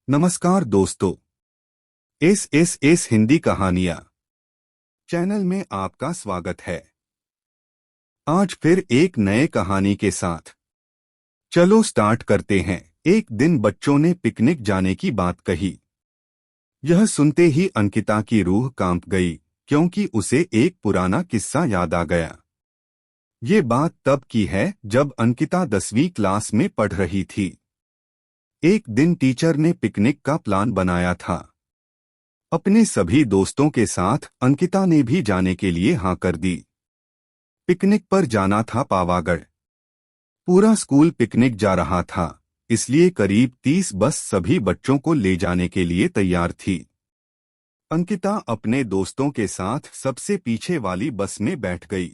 नमस्कार दोस्तों। एस हिंदी कहानियाँ चैनल में आपका स्वागत है। आज फिर एक नए कहानी के साथ चलो स्टार्ट करते हैं। एक दिन बच्चों ने पिकनिक जाने की बात कही। यह सुनते ही अंकिता की रूह कांप गई, क्योंकि उसे एक पुराना किस्सा याद आ गया। ये बात तब की है जब अंकिता 10वीं क्लास में पढ़ रही थी। एक दिन टीचर ने पिकनिक का प्लान बनाया था। अपने सभी दोस्तों के साथ अंकिता ने भी जाने के लिए हाँ कर दी। पिकनिक पर जाना था पावागढ़। पूरा स्कूल पिकनिक जा रहा था, इसलिए करीब 30 बस सभी बच्चों को ले जाने के लिए तैयार थी। अंकिता अपने दोस्तों के साथ सबसे पीछे वाली बस में बैठ गई।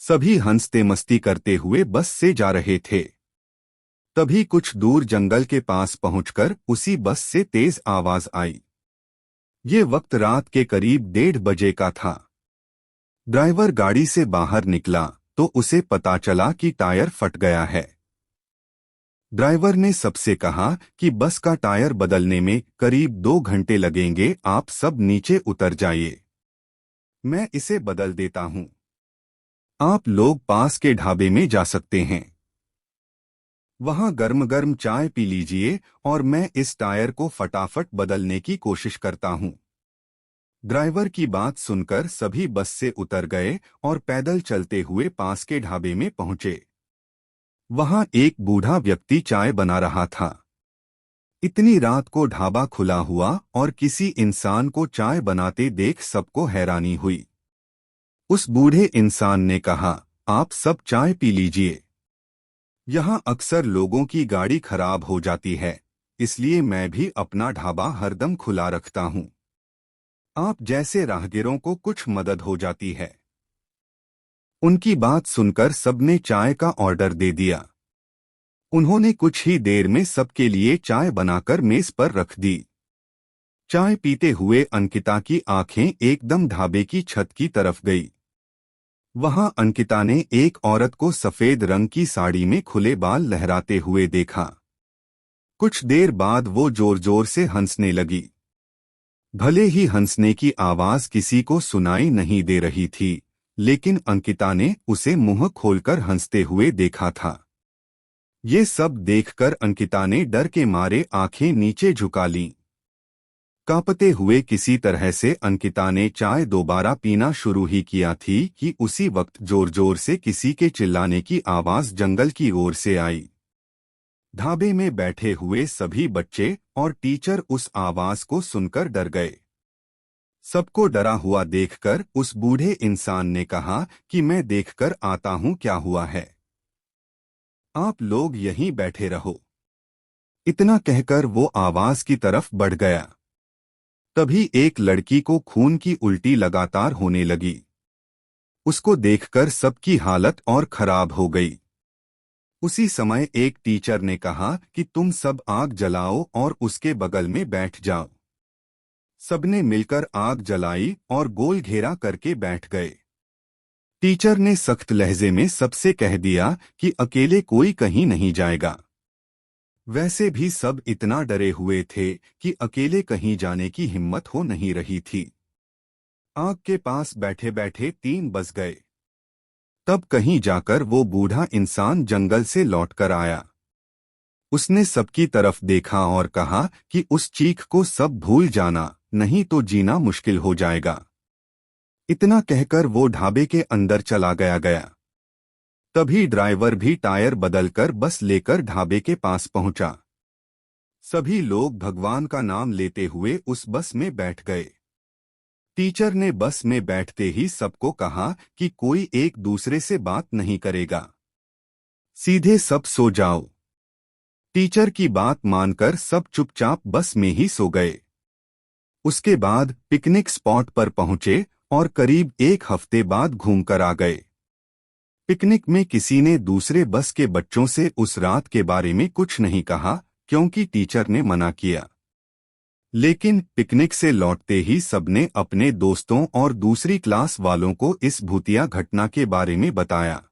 सभी हंसते मस्ती करते हुए बस से जा रहे थे। तभी कुछ दूर जंगल के पास पहुंचकर उसी बस से तेज आवाज आई। ये वक्त रात के करीब 1:30 बजे का था। ड्राइवर गाड़ी से बाहर निकला तो उसे पता चला कि टायर फट गया है। ड्राइवर ने सबसे कहा कि बस का टायर बदलने में करीब 2 घंटे लगेंगे, आप सब नीचे उतर जाइए, मैं इसे बदल देता हूं। आप लोग पास के ढाबे में जा सकते हैं, वहां गर्म गर्म चाय पी लीजिए और मैं इस टायर को फटाफट बदलने की कोशिश करता हूं। ड्राइवर की बात सुनकर सभी बस से उतर गए और पैदल चलते हुए पास के ढाबे में पहुंचे। वहां एक बूढ़ा व्यक्ति चाय बना रहा था। इतनी रात को ढाबा खुला हुआ और किसी इंसान को चाय बनाते देख सबको हैरानी हुई। उस बूढ़े इंसान ने कहा, आप सब चाय पी लीजिए, यहाँ अक्सर लोगों की गाड़ी खराब हो जाती है, इसलिए मैं भी अपना ढाबा हरदम खुला रखता हूँ। आप जैसे राहगीरों को कुछ मदद हो जाती है। उनकी बात सुनकर सबने चाय का ऑर्डर दे दिया। उन्होंने कुछ ही देर में सबके लिए चाय बनाकर मेज पर रख दी। चाय पीते हुए अंकिता की आंखें एकदम ढाबे की छत की तरफ गई। वहां अंकिता ने एक औरत को सफेद रंग की साड़ी में खुले बाल लहराते हुए देखा। कुछ देर बाद वो जोर जोर से हंसने लगी। भले ही हंसने की आवाज किसी को सुनाई नहीं दे रही थी, लेकिन अंकिता ने उसे मुंह खोलकर हंसते हुए देखा था। ये सब देखकर अंकिता ने डर के मारे आंखें नीचे झुका लीं। कांपते हुए किसी तरह से अंकिता ने चाय दोबारा पीना शुरू ही किया थी कि उसी वक्त जोर जोर से किसी के चिल्लाने की आवाज जंगल की ओर से आई। ढाबे में बैठे हुए सभी बच्चे और टीचर उस आवाज को सुनकर डर गए। सबको डरा हुआ देखकर उस बूढ़े इंसान ने कहा कि मैं देखकर आता हूं क्या हुआ है, आप लोग यहीं बैठे रहो। इतना कहकर वो आवाज की तरफ बढ़ गया। तभी एक लड़की को खून की उल्टी लगातार होने लगी। उसको देखकर सबकी हालत और खराब हो गई। उसी समय एक टीचर ने कहा कि तुम सब आग जलाओ और उसके बगल में बैठ जाओ। सबने मिलकर आग जलाई और गोल घेरा करके बैठ गए। टीचर ने सख्त लहजे में सबसे कह दिया कि अकेले कोई कहीं नहीं जाएगा। वैसे भी सब इतना डरे हुए थे कि अकेले कहीं जाने की हिम्मत हो नहीं रही थी। आग के पास बैठे बैठे 3 बज गए। तब कहीं जाकर वो बूढ़ा इंसान जंगल से लौटकर आया। उसने सबकी तरफ देखा और कहा कि उस चीख को सब भूल जाना, नहीं तो जीना मुश्किल हो जाएगा। इतना कहकर वो ढाबे के अंदर चला गया। तभी ड्राइवर भी टायर बदलकर बस लेकर ढाबे के पास पहुंचा। सभी लोग भगवान का नाम लेते हुए उस बस में बैठ गए। टीचर ने बस में बैठते ही सबको कहा कि कोई एक दूसरे से बात नहीं करेगा, सीधे सब सो जाओ। टीचर की बात मानकर सब चुपचाप बस में ही सो गए। उसके बाद पिकनिक स्पॉट पर पहुंचे और करीब 1 हफ्ते बाद घूमकर आ गए। पिकनिक में किसी ने दूसरे बस के बच्चों से उस रात के बारे में कुछ नहीं कहा, क्योंकि टीचर ने मना किया। लेकिन पिकनिक से लौटते ही सबने अपने दोस्तों और दूसरी क्लास वालों को इस भूतिया घटना के बारे में बताया।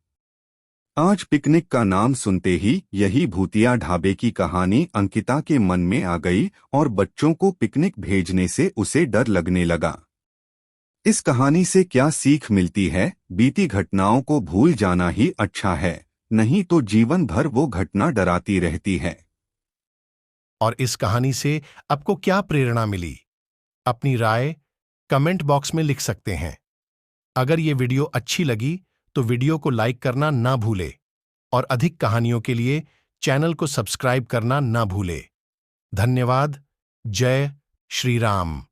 आज पिकनिक का नाम सुनते ही यही भूतिया ढाबे की कहानी अंकिता के मन में आ गई और बच्चों को पिकनिक भेजने से उसे डर लगने लगा। इस कहानी से क्या सीख मिलती है? बीती घटनाओं को भूल जाना ही अच्छा है, नहीं तो जीवन भर वो घटना डराती रहती है। और इस कहानी से आपको क्या प्रेरणा मिली? अपनी राय कमेंट बॉक्स में लिख सकते हैं। अगर ये वीडियो अच्छी लगी तो वीडियो को लाइक करना ना भूले और अधिक कहानियों के लिए चैनल को सब्सक्राइब करना ना भूले। धन्यवाद। जय श्री राम।